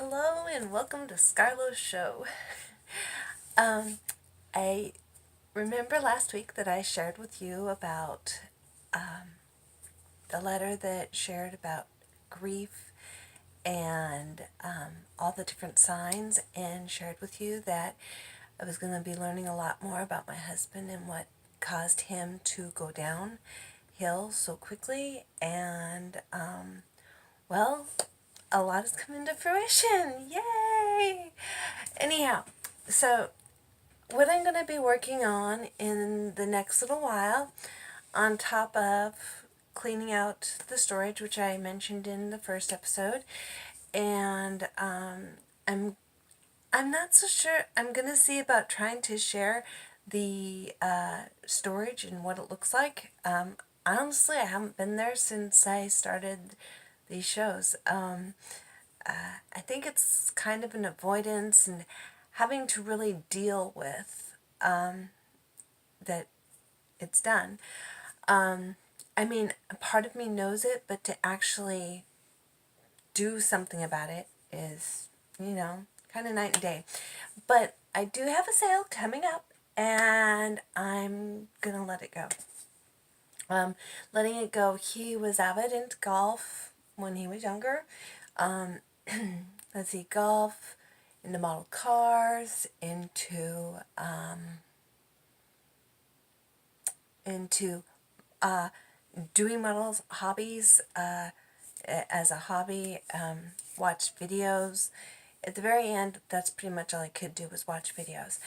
Hello and welcome to SCARLO Show. I remember last week that I shared with you about the letter that shared about grief and all the different signs, and shared with you that I was going to be learning a lot more about my husband and what caused him to go downhill so quickly. And well, a lot has come into fruition. Yay! Anyhow, so what I'm going to be working on in the next little while, on top of cleaning out the storage, which I mentioned in the first episode, and I'm not so sure. I'm going to see about trying to share the storage and what it looks like. Honestly, I haven't been there since I started these shows. I think it's kind of an avoidance and having to really deal with that it's done. I mean, a part of me knows it, but to actually do something about it is, kind of night and day. But I do have a sale coming up, and I'm going to let it go. Letting it go, he was avid into golf when he was younger. Let's see, golf, into model cars, into doing models hobbies as a hobby, watched videos. At the very end, that's pretty much all I could do was watch videos.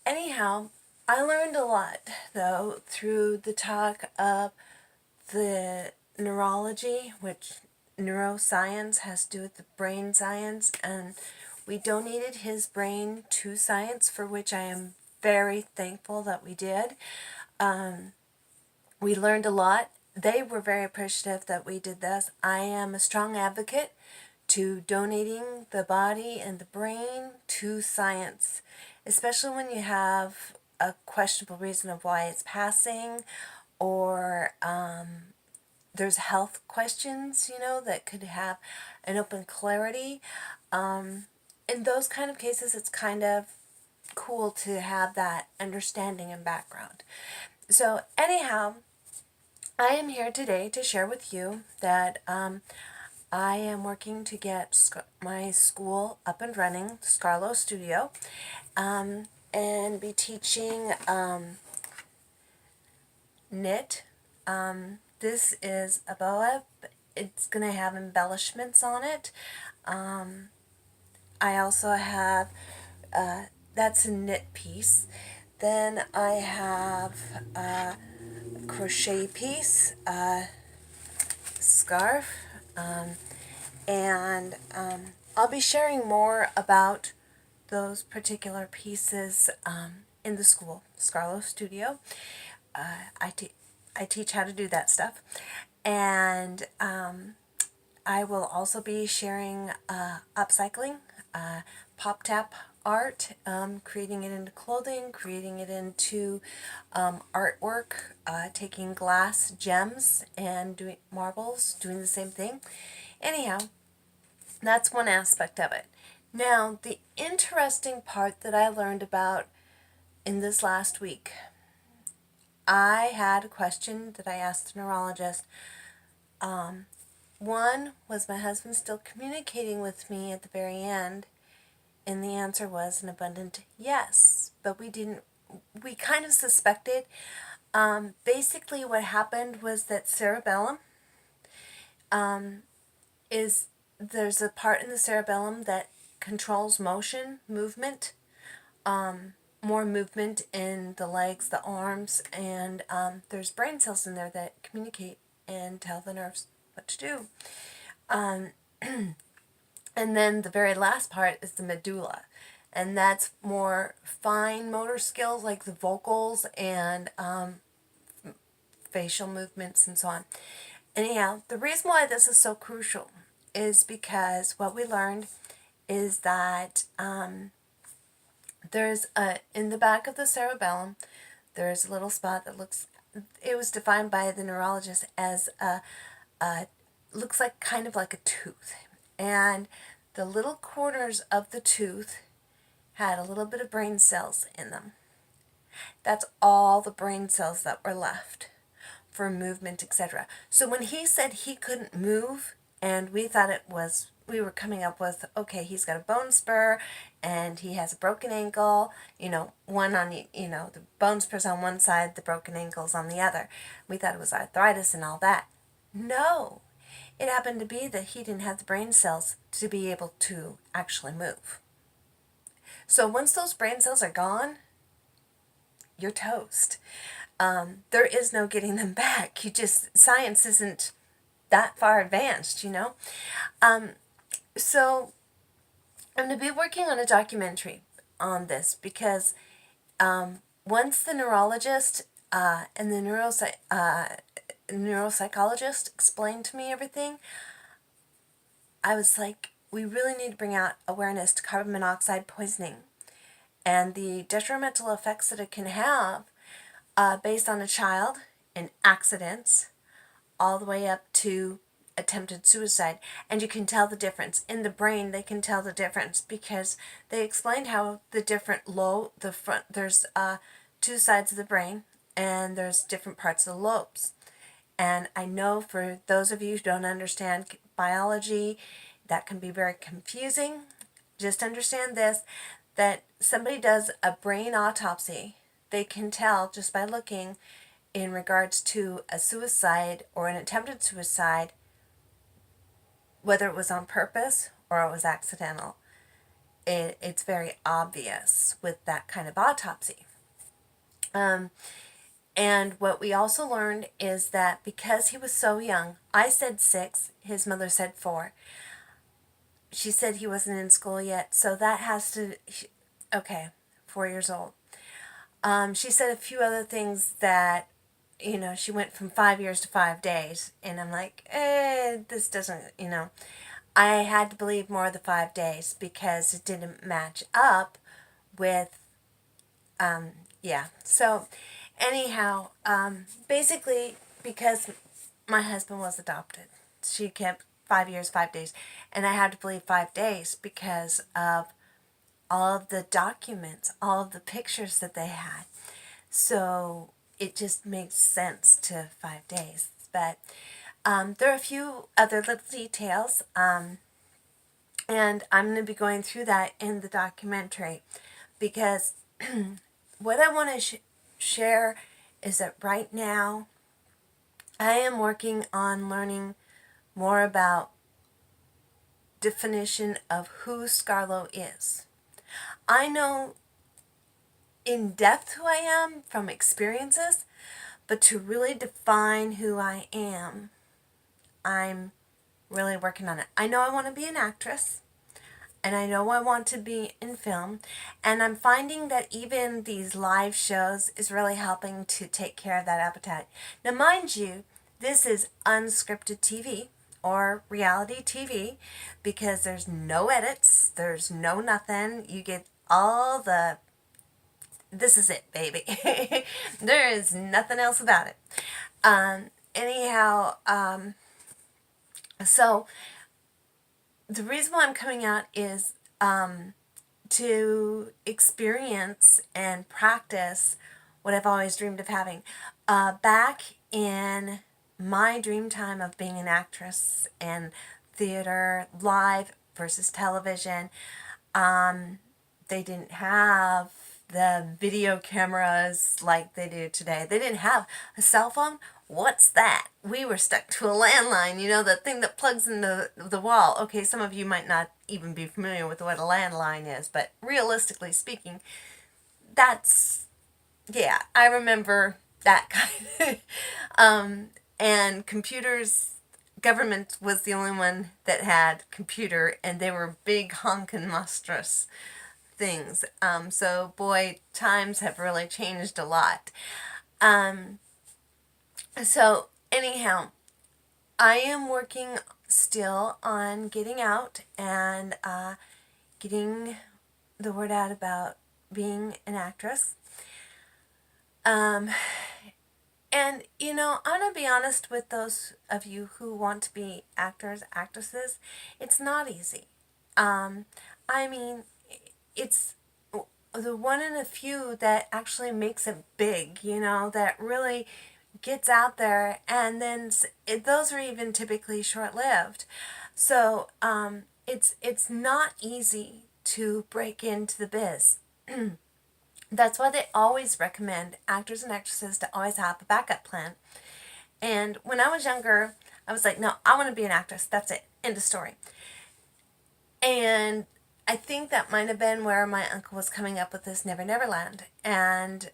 Anyhow, I learned a lot, though, through the talk of the neurology, which neuroscience has to do with the brain science, and we donated his brain to science, for which I am very thankful that we did. We learned a lot. They were very appreciative that we did this. I am a strong advocate to donating the body and the brain to science, especially when you have a questionable reason of why it's passing, or there's health questions, that could have an open clarity. In those kind of cases, it's kind of cool to have that understanding and background. So anyhow, I am here today to share with you that I am working to get my school up and running, SCARLO Studio, and be teaching knit. This is a boa. It's going to have embellishments on it. I also have, that's a knit piece. Then I have a crochet piece, scarf, and I'll be sharing more about those particular pieces in the school, SCARLO Studio. I teach how to do that stuff, and I will also be sharing upcycling, pop-tap art, creating it into clothing, creating it into artwork, taking glass gems and doing marbles, doing the same thing. Anyhow, that's one aspect of it. Now, the interesting part that I learned about in this last week, I had a question that I asked the neurologist. One, was my husband still communicating with me at the very end? And the answer was an abundant yes. But we kind of suspected. Basically what happened was that cerebellum there's a part in the cerebellum that controls movement, more movement in the legs, the arms, and there's brain cells in there that communicate and tell the nerves what to do. And then the very last part is the medulla, and that's more fine motor skills like the vocals and facial movements and so on. Anyhow, the reason why this is so crucial is because what we learned is that there's in the back of the cerebellum, there's a little spot that it was defined by the neurologist as looks like kind of like a tooth. And the little corners of the tooth had a little bit of brain cells in them. That's all the brain cells that were left for movement, etc. So when he said he couldn't move, and we thought we were coming up with, okay, he's got a bone spur and he has a broken ankle, one on, the bone spur's on one side, the broken ankle's on the other. We thought it was arthritis and all that. No, it happened to be that he didn't have the brain cells to be able to actually move. So once those brain cells are gone, you're toast. There is no getting them back. Science isn't that far advanced, So I'm going to be working on a documentary on this because once the neurologist and the neuropsychologist explained to me everything, I was like, we really need to bring out awareness to carbon monoxide poisoning and the detrimental effects that it can have based on a child and accidents all the way up to attempted suicide. And you can tell the difference. In the brain, they can tell the difference because they explained how there's two sides of the brain and there's different parts of the lobes. And I know for those of you who don't understand biology, that can be very confusing. Just understand this, that somebody does a brain autopsy, they can tell just by looking in regards to a suicide or an attempted suicide, whether it was on purpose or it was accidental. It's very obvious with that kind of autopsy. And what we also learned is that because he was so young, I said 6, his mother said 4. She said he wasn't in school yet, so that has to, okay, 4 years old. She said a few other things that, she went from 5 years to 5 days, and I'm like, this doesn't, I had to believe more of the 5 days because it didn't match up with, So, anyhow, basically, because my husband was adopted, she kept 5 years, 5 days, and I had to believe 5 days because of all of the documents, all of the pictures that they had. So it just makes sense to 5 days. But there are a few other little details, and I'm going to be going through that in the documentary because what I want to share is that right now I am working on learning more about definition of who SCARLO is. I know in depth who I am from experiences, but to really define who I am, I'm really working on it. I know I want to be an actress, and I know I want to be in film, and I'm finding that even these live shows is really helping to take care of that appetite. Now, mind you, this is unscripted TV or reality TV because there's no edits, there's no nothing. You get all the, this is it, baby. There is nothing else about it. So the reason why I'm coming out is to experience and practice what I've always dreamed of having. Back in my dream time of being an actress and theater, live versus television, they didn't have the video cameras like they do today. They didn't have a cell phone. What's that? We were stuck to a landline, the thing that plugs into the wall. Okay, some of you might not even be familiar with what a landline is, but realistically speaking, I remember that kind of, and computers, government was the only one that had computer, and they were big honkin' monstrous things. So boy, times have really changed a lot. So anyhow, I am working still on getting out and getting the word out about being an actress. And I'm going to be honest with those of you who want to be actors, actresses. It's not easy. I mean, it's the one in a few that actually makes it big, you know, that really gets out there, and then those are even typically short-lived. So it's not easy to break into the biz. That's why they always recommend actors and actresses to always have a backup plan. And when I was younger, I was like, no, I want to be an actress. That's it. End of story. And I think that might have been where my uncle was coming up with this Never Never Land. And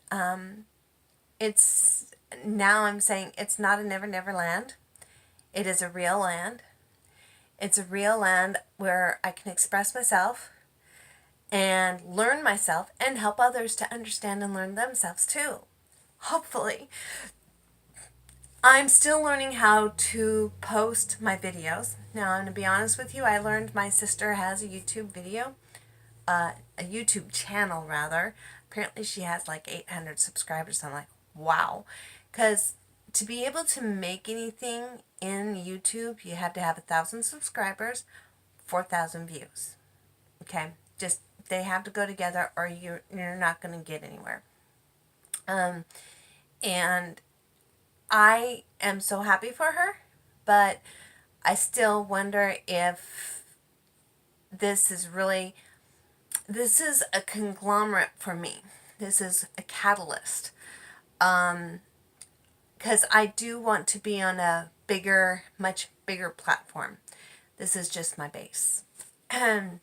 it's now I'm saying it's not a Never Never Land. It is a real land. It's a real land where I can express myself and learn myself and help others to understand and learn themselves too. Hopefully. I'm still learning how to post my videos. Now, I'm going to be honest with you, I learned my sister has a YouTube video, a YouTube channel rather. Apparently she has like 800 subscribers. I'm like, wow. Because to be able to make anything in YouTube, you have to have 1,000 subscribers, 4,000 views. Okay? Just, they have to go together or you're not going to get anywhere. And I am so happy for her, but I still wonder if this is a conglomerate for me. This is a catalyst. Because I do want to be on a bigger, much bigger platform. This is just my base. And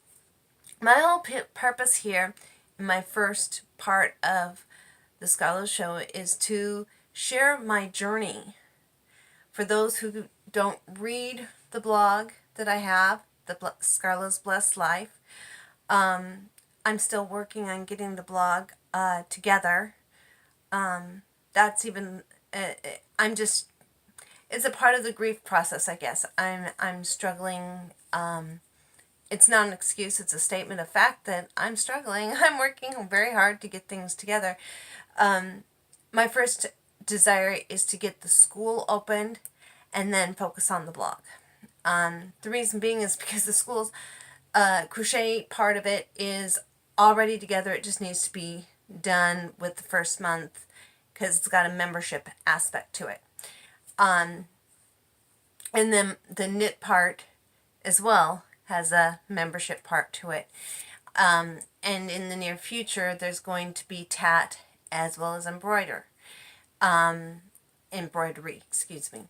my whole purpose here, in my first part of the SCARLO Show, is to share my journey. For those who don't read the blog that I have, the SCARLO's Blessed Life, I'm still working on getting the blog together. That's even, it's a part of the grief process, I guess. I'm struggling. It's not an excuse, it's a statement of fact that I'm struggling. I'm working very hard to get things together. My first desire is to get the school opened and then focus on the blog. The reason being is because the school's crochet part of it is already together. It just needs to be done with the first month because it's got a membership aspect to it. And then the knit part as well has a membership part to it. And in the near future, there's going to be tat as well as embroidery, excuse me.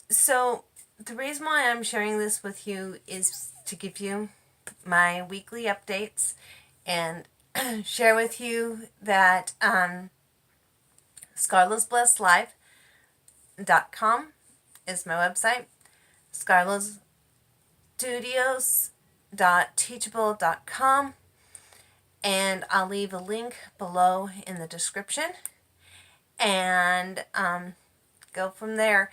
So the reason why I'm sharing this with you is to give you my weekly updates and share with you that Scarlo'sBlessedLife.com is my website. ScarloStudios.teachable.com, and I'll leave a link below in the description, and go from there.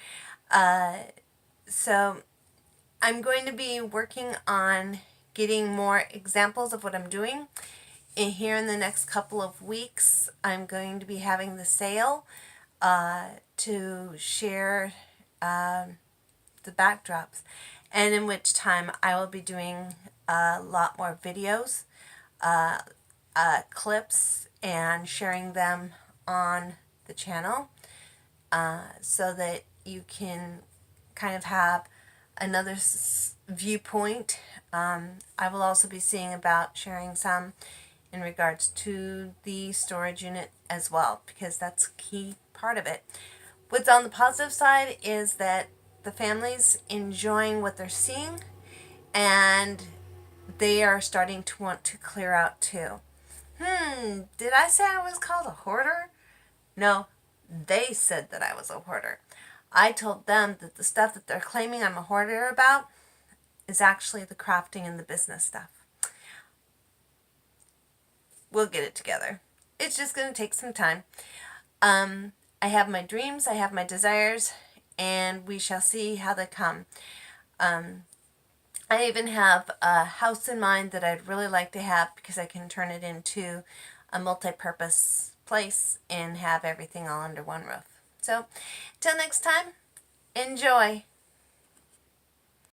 So I'm going to be working on getting more examples of what I'm doing. Here in the next couple of weeks, I'm going to be having the sale to share the backdrops, and in which time I will be doing a lot more videos, clips, and sharing them on the channel so that you can kind of have another viewpoint. I will also be seeing about sharing some in regards to the storage unit as well, because that's a key part of it. What's on the positive side is that the family's enjoying what they're seeing, and they are starting to want to clear out too. Did I say I was called a hoarder? No, they said that I was a hoarder. I told them that the stuff that they're claiming I'm a hoarder about is actually the crafting and the business stuff. We'll get it together. It's just going to take some time. I have my dreams, I have my desires, and we shall see how they come. I even have a house in mind that I'd really like to have, because I can turn it into a multi-purpose place and have everything all under one roof. So, till next time, enjoy.